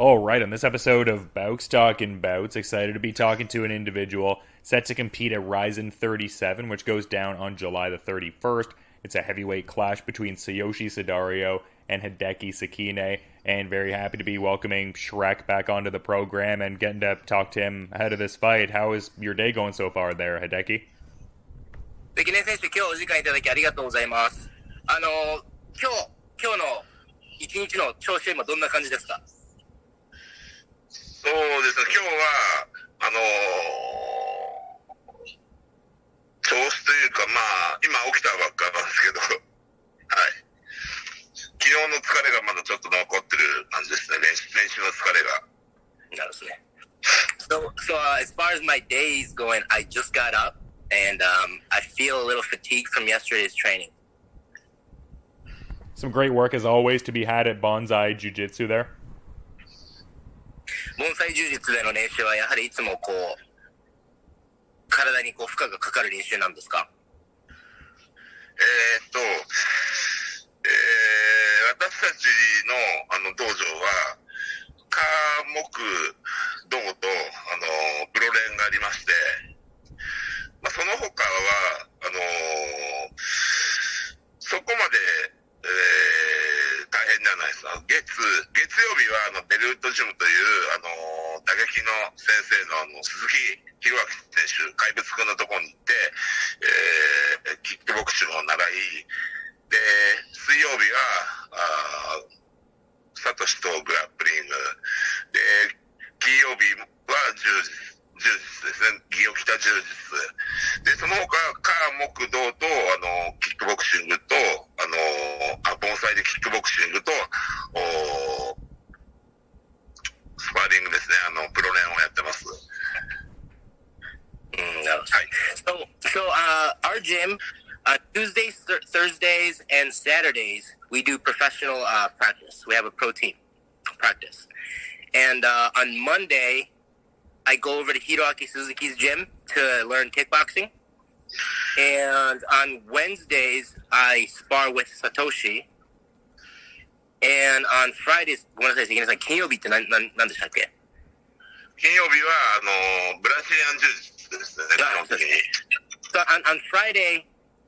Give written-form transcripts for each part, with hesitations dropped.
All right, on this episode of Bowks Talking Bouts, excited to be talking to an individual set to compete at Rizin 37, which goes down on July the 31st. It's a heavyweight clash between Tsuyoshi Sudario and Hideki Sekine, and very happy to be welcoming Shrek back onto the program and getting to talk to him ahead of this fight. How is your day going so far there, Hideki? 関根選手、今日お時間いただきありがとうございます。今日の一日の調子は今どんな感じですか？そうですね、今日は、調子というか、今起きたばっかなんですけど、はい。昨日の疲れがまだちょっと残ってる感じですね、練習の疲れが。なるほどね。So as far as my day is going, I just got up and I feel a little fatigued from yesterday's training. Some great work as always to be had at Bonsai Jiu-Jitsu there. 盆栽柔術での練習はやはりいつも体に負荷がかかる練習なんですか？私たちの道場は科目道とプロ連がありまして、その他はそこまで大変じゃないですか。月曜日はベルートジムという打撃の先生の鈴木弘明選手、怪物君のところに行って、キックボクシングを習い、で水曜日はサトシとグラップリングで、金曜日は柔術ですね、ギオキタ柔術で、その他科目道とキックボクシングと盆栽でキックボクシングとスパーリングですね、プロ連をやってます。So our gym, Tuesdays, Thursdays, and Saturdays, we do professional practice. We have a pro team practice. And on Monday, I go over to Hiroaki Suzuki's gym to learn kickboxing. And on Wednesdays, I spar with Satoshi. And on Fridays, ごめんなさい、関根さん、金曜日って何でしたっけ？金曜日はブラジリアン柔術ですね、基本的に。So on Friday,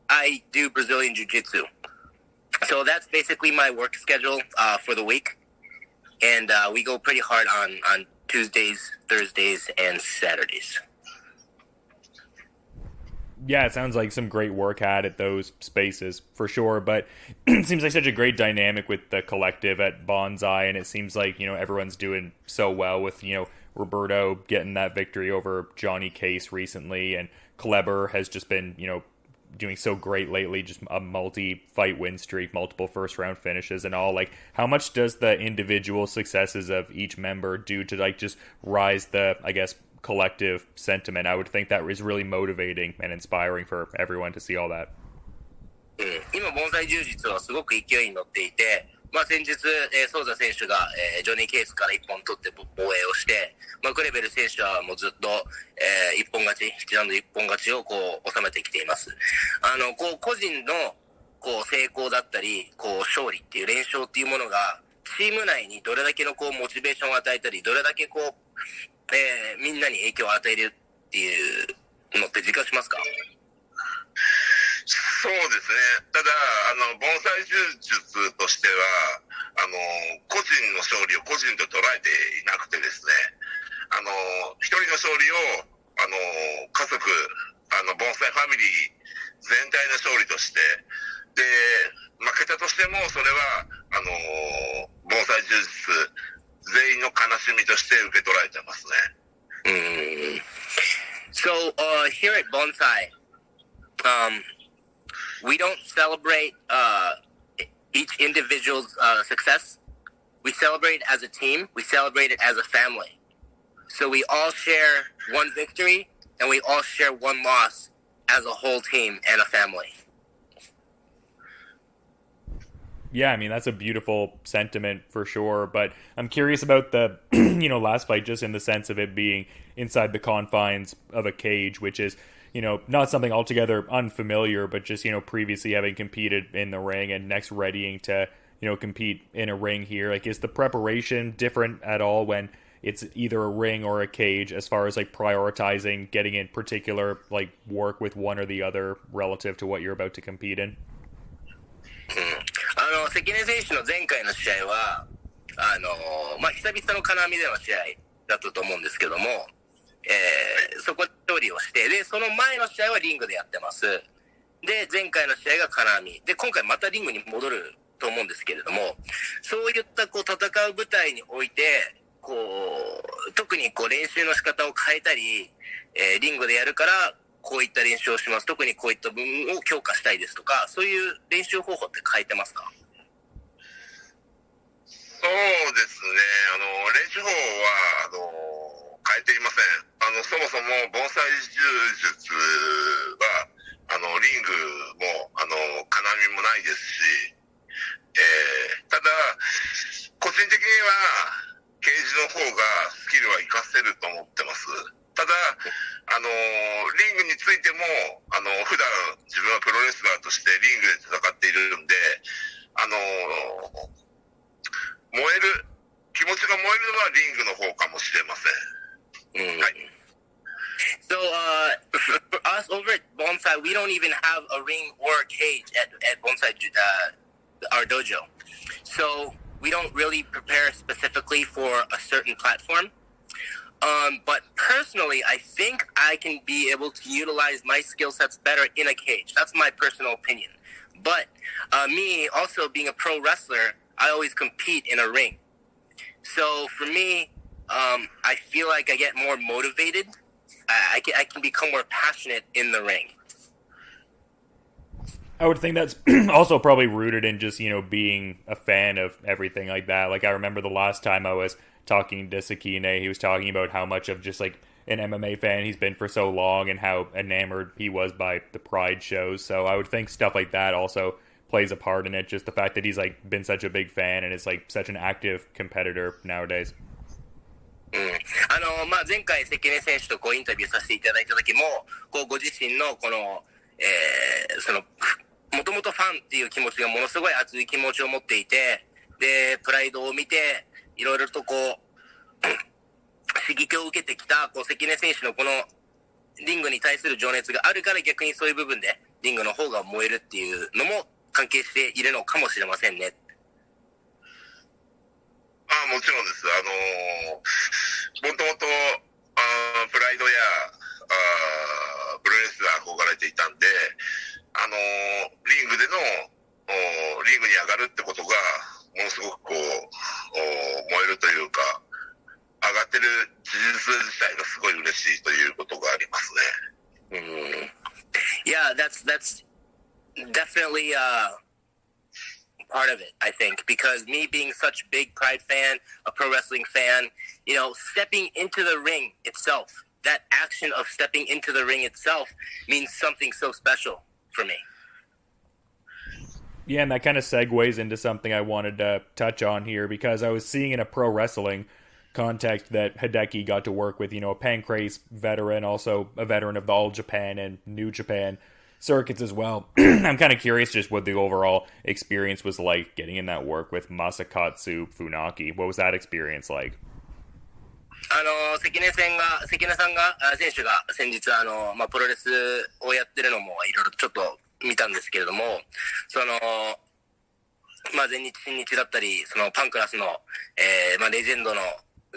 I do Brazilian Jiu-Jitsu. So that's basically my work schedule for the week. And we go pretty hard on Tuesdays, Thursdays, and Saturdays. Yeah, it sounds like some great work had at those spaces for sure, but it seems like such a great dynamic with the collective at Bonsai, and it seems like, everyone's doing so well with, Roberto getting that victory over Johnny Case recently, and Kleber has just been, doing so great lately, just a multi-fight win streak, multiple first-round finishes and all. Like, how much does the individual successes of each member do to, just rise the, I guess, collective sentiment? I would think that is really motivating and inspiring for everyone to see all that. 今、盆栽柔術はすごく勢いに乗っていて、先日、ソーザ選手が、ジョニー・ケースから一本取って防衛をして、クレベル選手はもうずっと、一本勝ち、一ラウンド一本勝ちを収めてきています。個人の成功だったり、勝利っていう連勝っていうものが、チーム内にどれだけのモチベーションを与えたり、どれだけみんなに影響を与えるっていうのって実感しますか？そうですね。ただ盆栽柔術としては個人の勝利を個人と捉えていなくてですね、一人の勝利を家族盆栽ファミリー全体の勝利として、で負けたとしてもそれは盆栽柔術全員の悲しみとして受け取られてますね。So here at Bonsai, we don't celebrate each individual's success. We celebrate it as a team. We celebrate it as a family. So we all share one victory and we all share one loss as a whole team and a family. Yeah, I mean, that's a beautiful sentiment for sure, but I'm curious about the, last fight, just in the sense of it being inside the confines of a cage, which is, not something altogether unfamiliar, but just, previously having competed in the ring and next readying to, compete in a ring here? Like, is the preparation different at all when it's either a ring or a cage as far as like prioritizing getting in particular like work with one or the other relative to what you're about to compete in? 関根選手の前回の試合は久々の金網での試合だったと思うんですけども、そこで勝利をして、でその前の試合はリングでやってます。で前回の試合が金網で、今回またリングに戻ると思うんですけれども、そういったこう戦う舞台においてこう特にこう練習の仕方を変えたり、リングでやるからこういった練習をします、特にこういった部分を強化したいですとか、そういう練習方法って変えてますか？そうですね、練習法は変えていません。そもそも盆栽柔術はリングも金網もないですし、ただ個人的にはケージの方がスキルは活かせると思ってます。ただリングについても普段自分はプロレスラーとしてリングで戦っているんで、燃える気持ちが燃えるのはリングの方かもしれません。はい。So, for us over at Bonsai, we don't even have a ring or a cage at Bonsai, our dojo. So, we don't really prepare specifically for a certain platform. But personally, I think I can be able to utilize my skill sets better in a cage. That's my personal opinion. But me, also being a pro wrestler, I always compete in a ring. So, for me, I feel like I get more motivated. I can become more passionate in the ring. I would think that's also probably rooted in just, being a fan of everything like that. Like, I remember the last time I was talking to Sekine, he was talking about how much of just, like, an MMA fan he's been for so long and how enamored he was by the Pride shows. So I would think stuff like that also plays a part in it. Just the fact that he's, like, been such a big fan and is, like, such an active competitor nowadays. 前回関根選手とこうインタビューさせていただいた時も、こうご自身のこの、もともとファンっていう気持ちがものすごい熱い気持ちを持っていて、でプライドを見ていろいろとこう刺激を受けてきたこう関根選手のこのリングに対する情熱があるから、逆にそういう部分でリングの方が燃えるっていうのも関係しているのかもしれませんね。もちろんです。もともとプライドやプロレスラー憧れていたんで、リングでのリングに上がるってことがものすごくこう燃えるというか、上がってる事実自体がすごい嬉しいということがありますね。Yeah, that's definitely part of it, I think, because me being such a big Pride fan, a pro wrestling fan, stepping into the ring itself, that action of stepping into the ring itself means something so special for me. Yeah, and that kind of segues into something I wanted to touch on here, because I was seeing in a pro wrestling context that Hideki got to work with, a Pancrase veteran, also a veteran of the All Japan and New Japan circuits as well. I'm kind of curious just what the overall experience was like getting in that work with Masakatsu Funaki. What was that experience like? 関根さんが選手が先日プロレスをやってるのもいろいろちょっと見たんですけれども、全日新日だったりそのパンクラスの、レジェンドの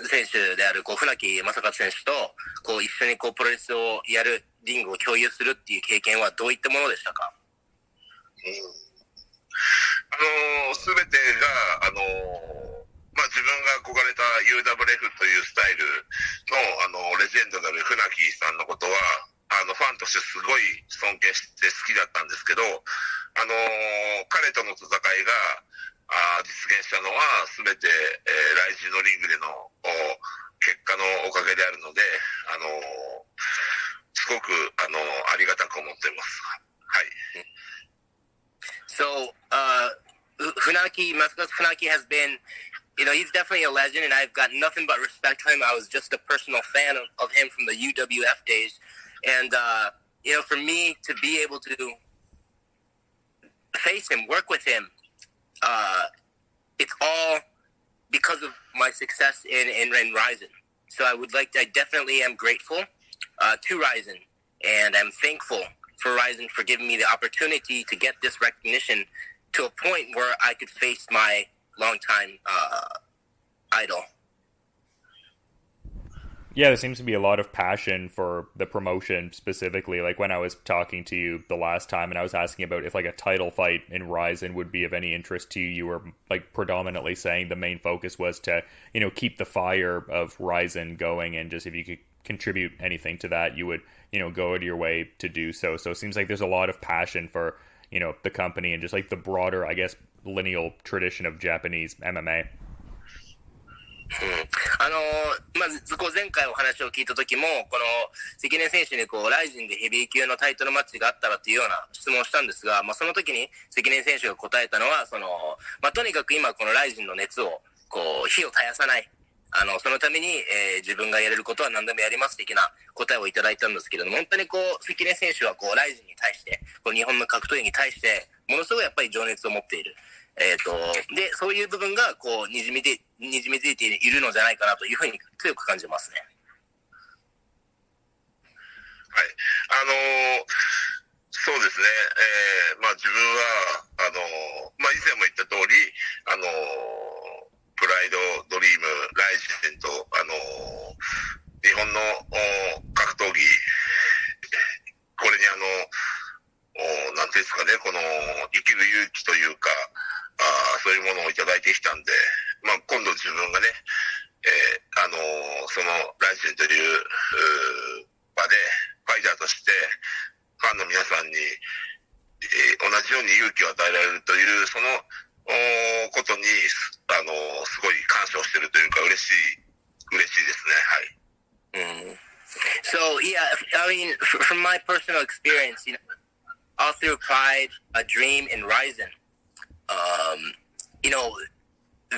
選手であるこう船木正勝選手とこう一緒にこうプロレスをやるリングを共有するっていう経験はどういったものでしたか？すべてが自分が憧れた UWF というスタイルのレジェンドである船木さんのことはファンとしてすごい尊敬して好きだったんですけど、彼との戦いが実現したのはすべて来日のリングでの結果のおかげであるので、すごくありがたく思っています。はい。So, Masakatsu Funaki has been, he's definitely a legend, and I've got nothing but respect for him. I was just a personal fan of him from the UWF days, and for me to be able to face him, work with him, it's all because of my success in Rizin. So I definitely am grateful to Rizin, and I'm thankful for Rizin for giving me the opportunity to get this recognition to a point where I could face my longtime idol. Yeah, there seems to be a lot of passion for the promotion specifically. Like when I was talking to you the last time and I was asking about if like a title fight in Rizin would be of any interest to you, you were like predominantly saying the main focus was to, keep the fire of Rizin going, and just if you could contribute anything to that, you would, go out of your way to do so. So it seems like there's a lot of passion for, the company and just like the broader, I guess, lineal tradition of Japanese MMA. まず前回お話を聞いた時もこの関根選手にライジンでヘビー級のタイトルマッチがあったらというような質問をしたんですが、その時に関根選手が答えたのはとにかく今このライジンの熱を火を絶やさない、そのために、自分がやれることは何でもやります的な答えをいただいたんですけれども、本当に関根選手はライジンに対して日本の格闘技に対してものすごいやっぱり情熱を持っている。で、そういう部分がにじみ出ているのじゃないかなというふうに強く感じますね。はい。そうですね。自分は、以前も言った通り、プライド、ドリーム、ライジンと、日本の格闘技、これになんていうんですかね、生きる勇気というか、そういうものをいただいてきたんで、今度自分がね、そのライジンという場でファイターとしてファンの皆さんに、同じように勇気を与えられるというそのことにすごい感謝をしているというか嬉しいですね。はい。So yeah, I mean, from my personal experience, all through Pride, a Dream, and Rizin,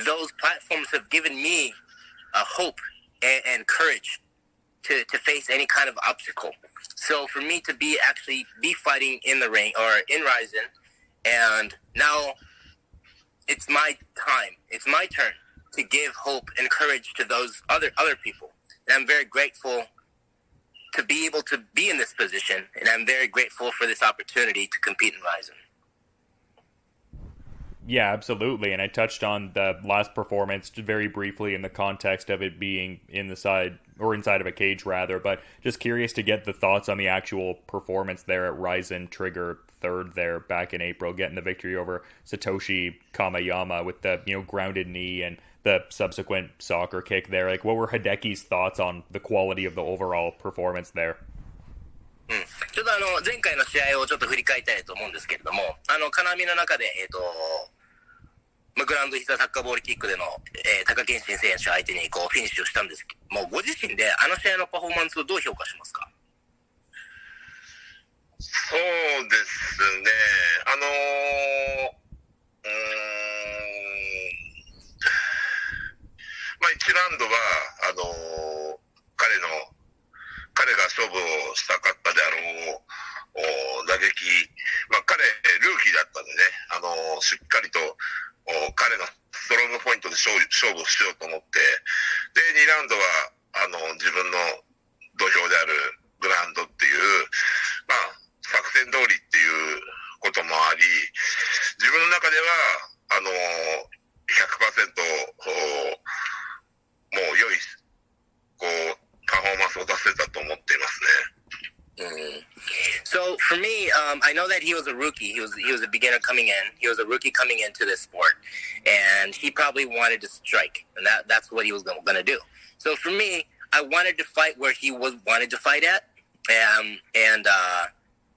those platforms have given me hope and courage to face any kind of obstacle. So for me to be fighting in the ring or in Rizin, and now it's my time, it's my turn to give hope and courage to those other people. And I'm very grateful to be able to be in this position, and I'm very grateful for this opportunity to compete in Rizin. Yeah, absolutely. And I touched on the last performance very briefly in the context of it being inside of a cage rather, but just curious to get the thoughts on the actual performance there at Rizin Trigger third there back in April, getting the victory over Satoshi Kamayama with the, grounded knee and the subsequent soccer kick there. Like, what were Hideki's thoughts on the quality of the overall performance there? ちょっと前回の試合をちょっと振り返りたいと思うんですけれども、金網の中で、グラウンド膝サッカーボールキックでの、高健新選手相手にフィニッシュをしたんですけども、ご自身で試合のパフォーマンスをどう評価しますか？そうですね。1ラウンドは、彼が勝負をしたかったであろう打撃、彼ルーキーだったんでね、しっかりと彼のストロングポイントで勝負をしようと思って、で2ラウンドは自分の土俵であるグラウンドっていう、作戦通りっていうこともあり、自分の中では100% もう良いパフォーマンスを出せたと思っていますね。So for me, I know that he was a rookie. He was a beginner coming in. He was a rookie coming into this sport, and he probably wanted to strike, and that's what he was going to do. So for me, I wanted to fight where he wanted to fight at, and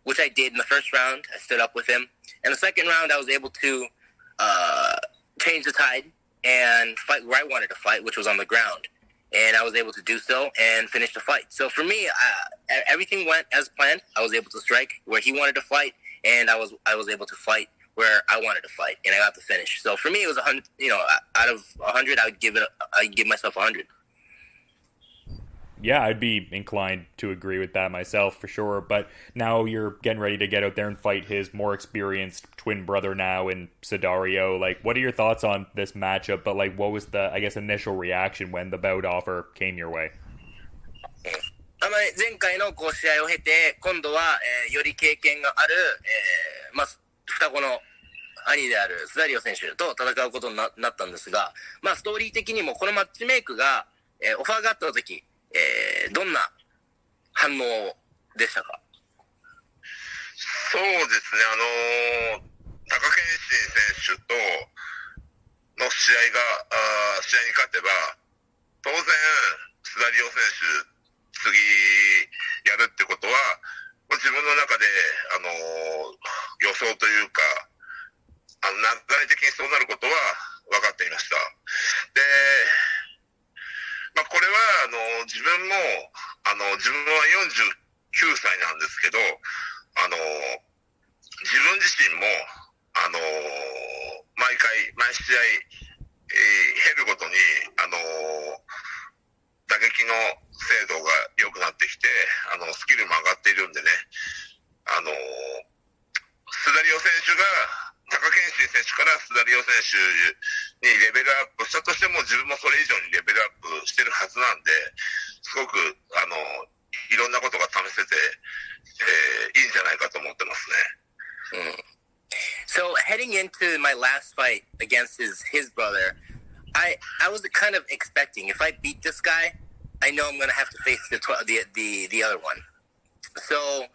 which I did in the first round. I stood up with him. In the second round, I was able to change the tide and fight where I wanted to fight, which was on the ground. And I was able to do so and finish the fight. So for me, everything went as planned. I was able to strike where he wanted to fight, and I was able to fight where I wanted to fight, and I got the finish. So for me, it was 100. Out of 100, I'd give myself 100. Yeah, I'd be inclined to agree with that myself for sure. But now you're getting ready to get out there and fight his more experienced twin brother now in Sudario. Like, what are your thoughts on this matchup? But like, what was the, I guess, initial reaction when the bout offer came your way? 前回のこう試合を経て、今度は、より経験がある、双子の兄であるスダリオ選手と戦うことに なったんですが、ストーリー的にもこのマッチメイクが、オファーがあった時、どんな反応でしたか？そうですね、貴景勝選手との試合に勝てば、当然、スダリオ選手、次やるってことは、自分の中で、予想というか、流れ的にそうなることは分かっていました。で、これは、自分も、自分は49歳なんですけど、自分自身も、毎試合、減るごとに、打撃の精度が良くなってきて、スキルも上がっているんでね、スダリオ選手が、貴景勝選手からスダリオ選手にレベルアップしたとしても、自分もそれ以上にレベルアップしてるはずなんで、すごく、いろんなことが試せて、いいんじゃないかと思ってますね。So heading into my last fight against his brother, I was kind of expecting, if I beat this guy, I know I'm going to have to face the other one. So,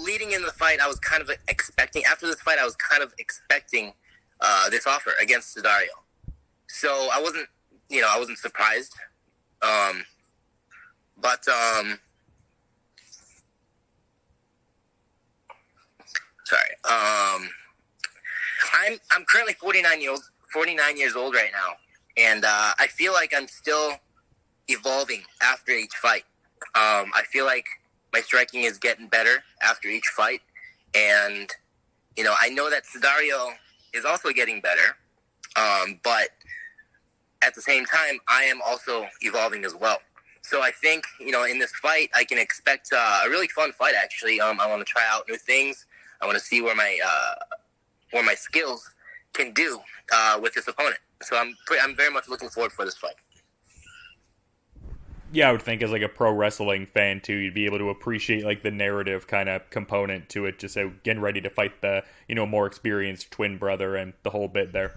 leading in the fight, I was kind of expecting, after this fight, I was kind of expecting this offer against Sudario. So I wasn't surprised. I'm currently 49 years old right now, and I feel like I'm still evolving after each fight. I feel like my striking is getting better after each fight, and I know that Sudario is also getting better, but at the same time, I am also evolving as well. So I think, in this fight, I can expect a really fun fight, actually. I want to try out new things. I want to see where my skills can do with this opponent. So I'm very much looking forward for this fight. Yeah, I would think as like a pro wrestling fan too, you'd be able to appreciate like the narrative kind of component to it, just getting ready to fight the more experienced twin brother and the whole bit there.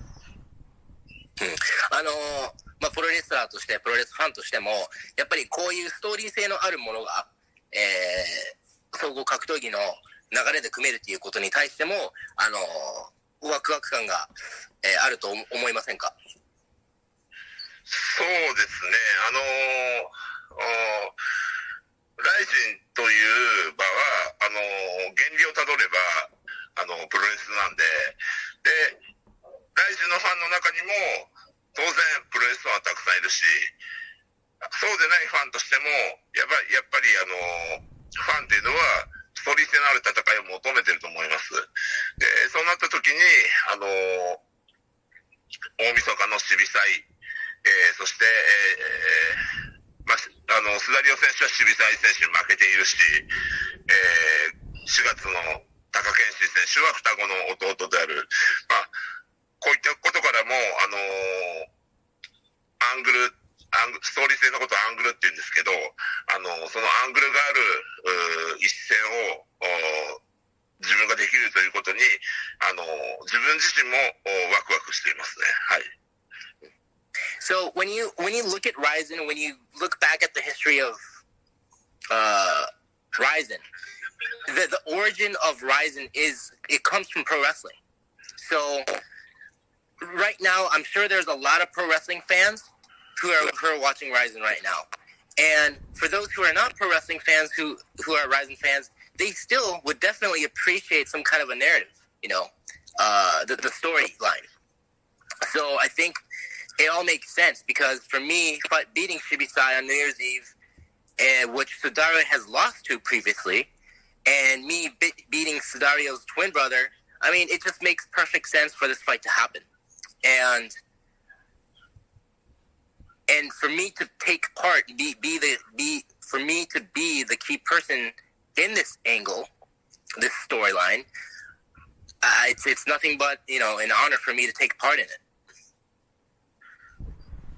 プロレスラーとして、プロレスファンとしても、やっぱりこういうストーリー性のあるものが、総合格闘技の流れで組めるということに対しても、ワクワク感が、あると思いませんか？そうですね。ライジンという場は、原理をたどれば、プロレスなんで、ライジンのファンの中にも、当然プロレスファンはたくさんいるし、そうでないファンとしても、やっぱりファンっていうのは、ストーリー性のある戦いを求めてると思います。で、そうなった時に、大晦日のシビサイ、そして、スダリオ選手はシビサイ選手に負けているし、4月の貴景勝選手は双子の弟である。こういったことからも、ストーリー性のことをアングルって言うんですけど、そのアングルがある一戦を自分ができるということに、自分自身もワクワクしていますね。はい。So when you look at Rizin, when you look back at the history of Rizin, the origin of Rizin it comes from pro wrestling. So right now, I'm sure there's a lot of pro wrestling fans who are watching Rizin right now. And for those who are not pro wrestling fans who are Rizin fans, they still would definitely appreciate some kind of a narrative, the storyline. So I think it all makes sense because for me, beating Shibisai on New Year's Eve, which Sudario has lost to previously, and me beating Sudario's twin brother, I mean, it just makes perfect sense for this fight to happen. And And for me to take part, for me to be the key person in this angle, this storyline, it's nothing but, an honor for me to take part in it.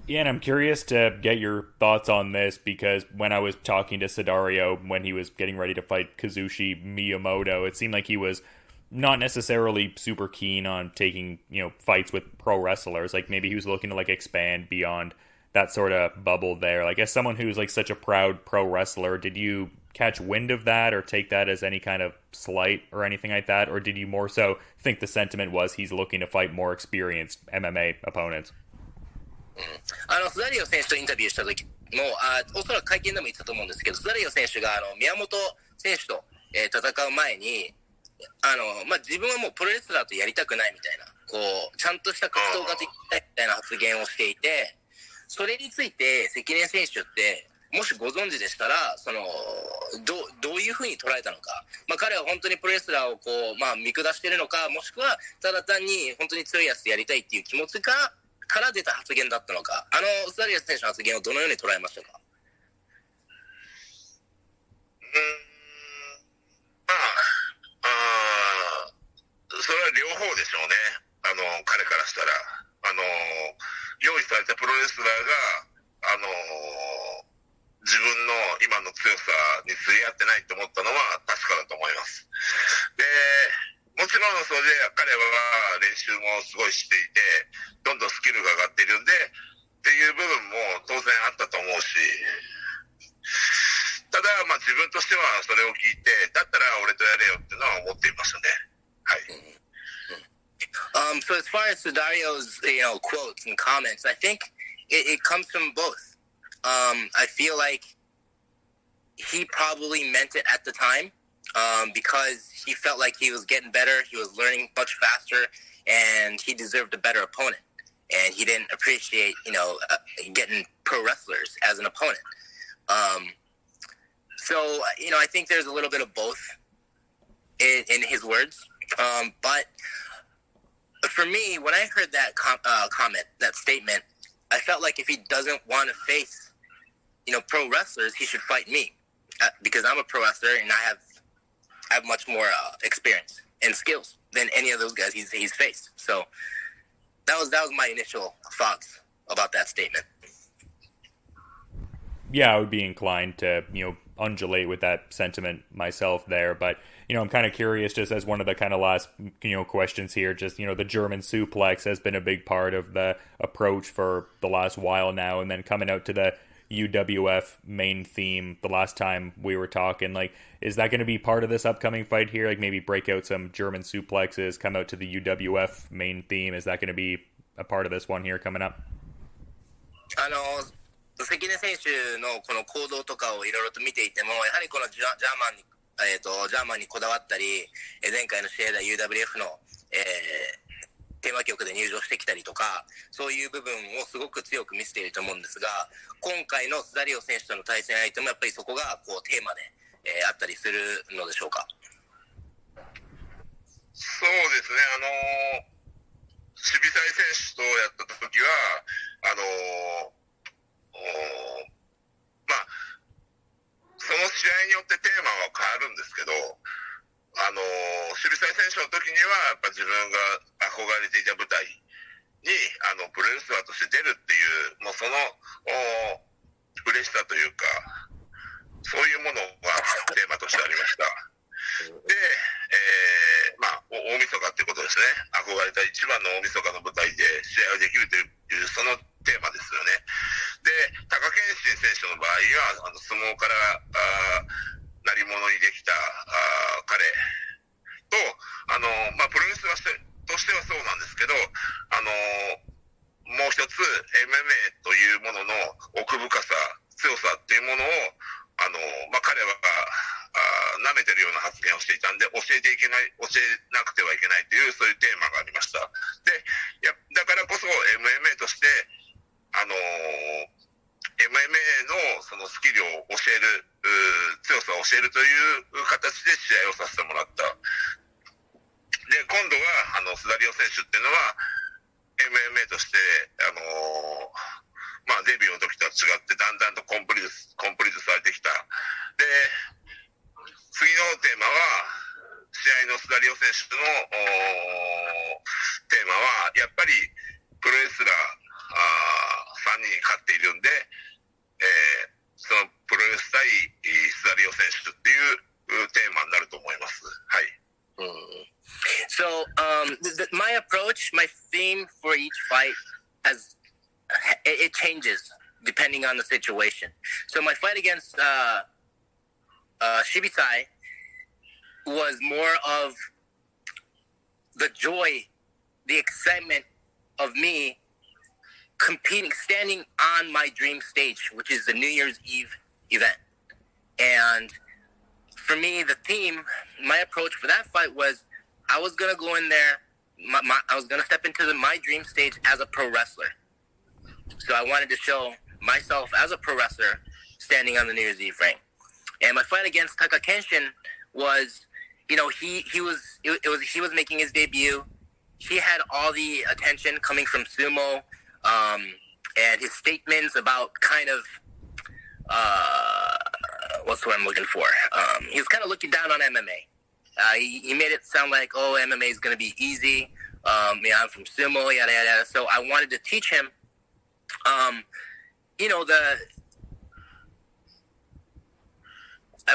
Yeah, and I'm curious to get your thoughts on this because when I was talking to Sudario when he was getting ready to fight Kazushi Miyamoto, it seemed like he was not necessarily super keen on taking, fights with pro wrestlers. Like maybe he was looking to like expand beyond that sort of bubble there. Like as someone who's like such a proud pro wrestler, did you catch wind of that or take that as any kind of slight or anything like that? Or did you more so think the sentiment was he's looking to fight more experienced MMA opponents? スダリオ選手とインタビューした時もおそらく会見でも言ったと思うんですけど、スダリオ選手が宮本選手と、戦う前に自分はもうプロレスラーとやりたくないみたいなちゃんとした格闘家とやりたいみたいな発言をしていて、それについて関根選手ってもしご存知でしたらどういうふうに捉えたのか、彼は本当にプロレスラーを見下しているのか、もしくはただ単に本当に強いやつでやりたいっていう気持ちから出た発言だったのか、スダリア選手の発言をどのように捉えましたか？それは両方でしょうね。彼からしたら用意されたプロレスラーが自分の今の強さに釣り合ってないと思ったのは確かだと思います。でもちろんそれで彼は練習もすごいしていてどんどんスキルが上がっているんでっていう部分も当然あったと思うし、ただ自分としてはそれを聞いてだったら俺とやれよっていうのは思っていましたね。はい。So as far as Sudario's quotes and comments, I think it comes from both. I feel like he probably meant it at the time. Because he felt like he was getting better, he was learning much faster, and he deserved a better opponent. And he didn't appreciate, getting pro wrestlers as an opponent. So, I think there's a little bit of both in his words. But for me, when I heard that comment, that statement, I felt like if he doesn't want to face, pro wrestlers, he should fight me. Because I'm a pro wrestler and I have much more experience and skills than any of those guys he's faced. So that was my initial thoughts about that statement. Yeah, I would be inclined to, undulate with that sentiment myself there, but I'm kind of curious just as one of the kind of last questions here, just the German suplex has been a big part of the approach for the last while now, and then coming out to the UWF main theme the last time we were talking, like, is that going to be part of this upcoming fight here? Like maybe break out some German suplexes, come out to the UWF main theme. Is that going to be a part of this one here coming up? 関根選手のこの行動とかをいろいろと見ていても、やはりこのジャーマンにこだわったり、前回の試合では UWF の、テーマ曲で入場してきたりとか、そういう部分をすごく強く見せていると思うんですが、今回のスダリオ選手との対戦相手もやっぱりそこがテーマで、あったりするのでしょうか？そうですね。渋沢選手とやった時はその試合によってテーマは変わるんですけど、渋沢選手の時にはやっぱ自分が憧れていた舞台にプロレスラーとして出るっていうもうその嬉しさというかそういうものがテーマとしてありました。で、大晦日っていうことですね。憧れた一番の大晦日の舞台で試合をできるというそのテーマですよね。で、貴健信選手の場合は相撲から鳴り物にできた彼とプロレスラーとしてはそうなんですけどもう一つ MMA というものの奥深さ強さっていうものを彼は舐めてるような発言をしていたんで教えなくてはいけないというそういうテーマがありました。でだからこそ MMA としてMMA のそのスキルを教える強さを教えるという形で試合をさせてもらった。で今度はスダリオ選手っていうのは MMA としてまあ、デビューの時とは違ってだんだんとコンプリートされてきた。で、次のテーマは試合のスダリオ選手のテーマはやっぱりプロレスラー3人勝っているんで、そのプロレス対スダリオ選手っていうテーマになると思います。はい。So, my approach, my theme for each fight it changes depending on the situation. So my fight against Shibisai was more of the joy, the excitement of me competing, standing on my dream stage, which is the New Year's Eve event. And for me, the theme, my approach for that fight was I was going to go in there, I was going to step into my dream stage as a pro wrestler. So I wanted to show myself as a pro wrestler standing on the New Year's Eve ring. And my fight against Taka Kenshin was, he was making his debut. He had all the attention coming from sumo, and his statements about kind of, what's the word I'm looking for? He was kind of looking down on MMA. He made it sound like, MMA is going to be easy. I'm from sumo, yada, yada. So I wanted to teach him, I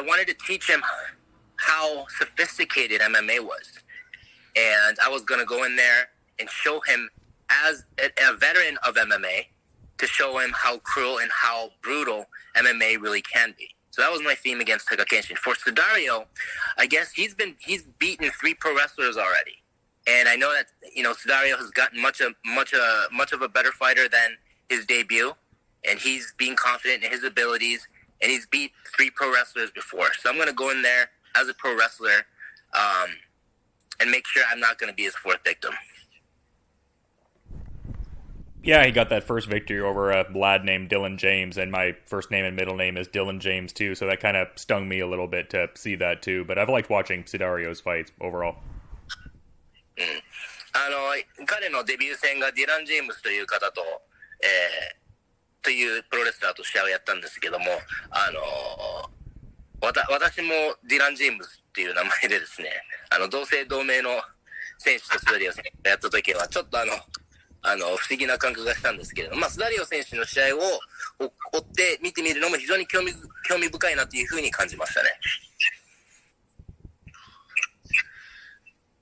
wanted to teach him how sophisticated MMA was. And I was going to go in there and show him, as a veteran of MMA, to show him how cruel and how brutal MMA really can be. So that was my theme against Taka Kenshin. For Sudario, I guess he's beaten 3 pro wrestlers already. And I know that, Sudario has gotten much of a better fighter than his debut. And he's being confident in his abilities. And he's beat 3 pro wrestlers before. So I'm going to go in there as a pro wrestler and make sure I'm not going to be his 4th victim. Yeah, he got that first victory over a lad named Dylan James, and my first name and middle name is Dylan James too, so that kind of stung me a little bit to see that too, but I've liked watching Sudario's fights overall. 彼のデビュー戦がディラン・ジェームスという方というプロレスラーと試合をやったんですけども、私もディラン・ジェームスっていう名前でですね、同姓同名の選手とスダリオ選手がやった時はちょっと不思議な感覚がしたんですけれども、スダリオ選手の試合を追って見てみるのも非常に興味深いなというふうに感じましたね。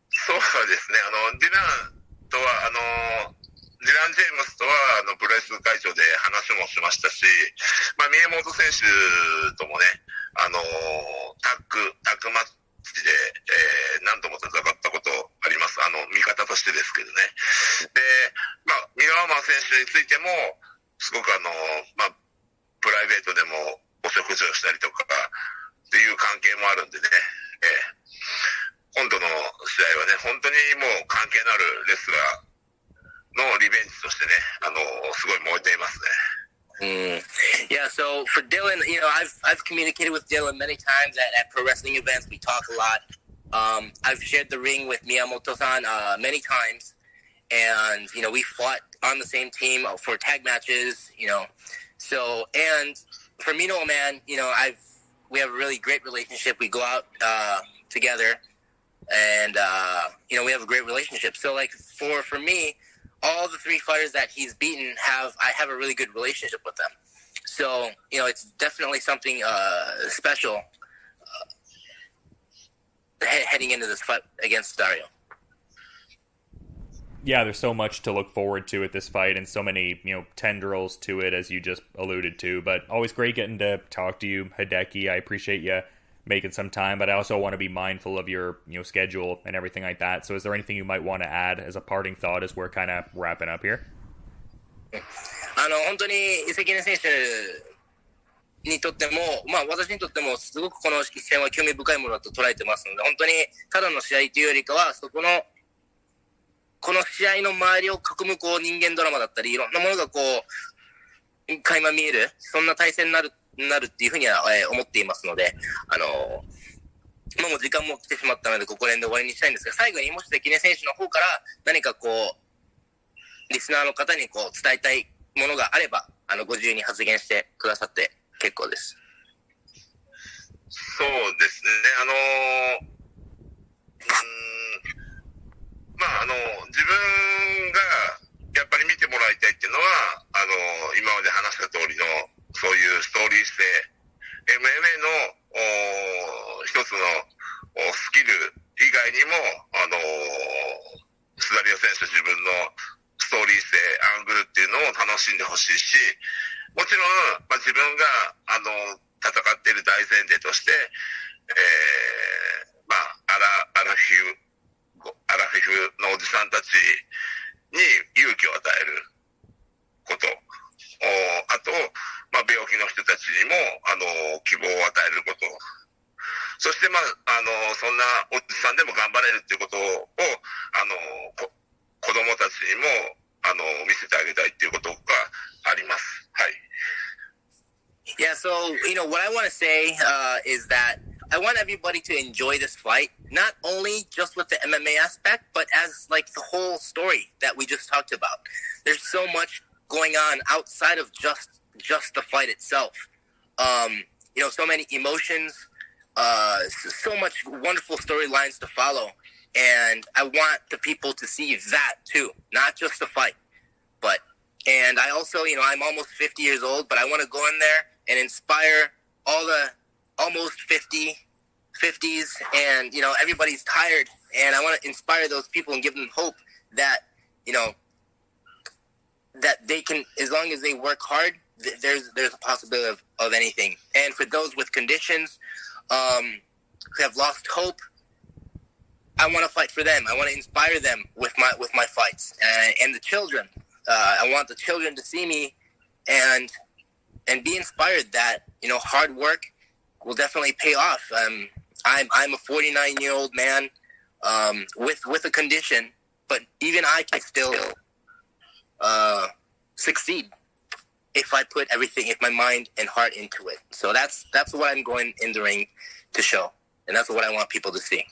そうですね。ディラン・ジェームスとはプロレス会場で話もしましたし、宮本選手ともね、タッグマッチで、何度も戦ったことあります。味方としてですけどね。で、ミラーマン選手についても、すごくプライベートでもお食事をしたりとかっていう関係もあるんでね、今度の試合はね、本当にもう関係のあるレスラーのリベンジとしてね、すごい燃えていますね。Yeah, so for Dylan, I've communicated with Dylan many times at pro wrestling events. We talk a lot. I've shared the ring with Miyamoto-san many times. And, we fought on the same team for tag matches, So, and for Mino Man, we have a really great relationship. We go out together. And, we have a great relationship. So, for me, all the 3 fighters that he's beaten I have a really good relationship with them. So, it's definitely something special heading into this fight against Sudario. Yeah, there's so much to look forward to at this fight and so many, tendrils to it, as you just alluded to. But always great getting to talk to you, Hideki. I appreciate you making some time, but I also want to be mindful of your schedule and everything like that. So is there anything you might want to add as a parting thought as we're kind of wrapping up here? 本当に関根選手にとっても、私にとってもすごくこの一戦は興味深いものだと捉えてますので、本当にただの試合というよりかはこの試合の周りを囲む人間ドラマだったり、いろんなものが垣間見える、そんな対戦になるっていうふうには思っていますので、もう時間も来てしまったのでここら辺で終わりにしたいんですが、最後にもし関根選手の方から何かリスナーの方に伝えたいものがあれば、ご自由に発言してくださって結構です。そうですね。自分がやっぱり見てもらいたいっていうのは、今まで話した通りの、そういうストーリー性、MMA の一つのスキル以外にも、スダリオ選手自分のストーリー性、アングルっていうのを楽しんでほしいし、もちろん、自分が、戦っている大前提として、アラフィフのおじさんたちに勇気を与えること。あと、病気の人たちにも、希望を与えること。そして、そんなおじさんでも頑張れるっていうことを、子供たちにも、見せてあげたいっていうことがあります。はい。Yeah, so, what I want to say is that I want everybody to enjoy this fight, not only just with the MMA aspect, but as, like, the whole story that we just talked about. There's so much going on outside of just the fight itself. So many emotions, so much wonderful storylines to follow. And I want the people to see that, too, not just the fight. And I also, I'm almost 50 years old, but I want to go in there and inspire all the almost 50s, and, everybody's tired. And I want to inspire those people and give them hope that, that they can, as long as they work hard, there's a possibility of anything. And for those with conditions who have lost hope, I want to fight for them. I want to inspire them with my fights. And the children. I want the children to see me and be inspired that, hard work will definitely pay off. I'm a 49-year-old man with a condition, but even I can still succeed if I put my mind and heart into it. So that's what I'm going in the ring to show, and that's what I want people to see.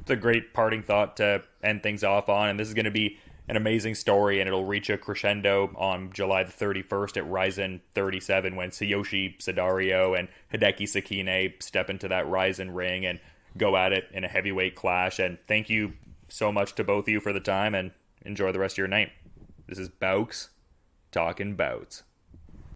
It's a great parting thought to end things off on, and this is going to be an amazing story, and it'll reach a crescendo on July the 31st at Rizin 37 when Tsuyoshi Sudario and Hideki Sekine step into that Rizin ring and go at it in a heavyweight clash. And thank you so much to both of you for the time, and enjoy the rest of your night. This is Bowks Talking Bouts.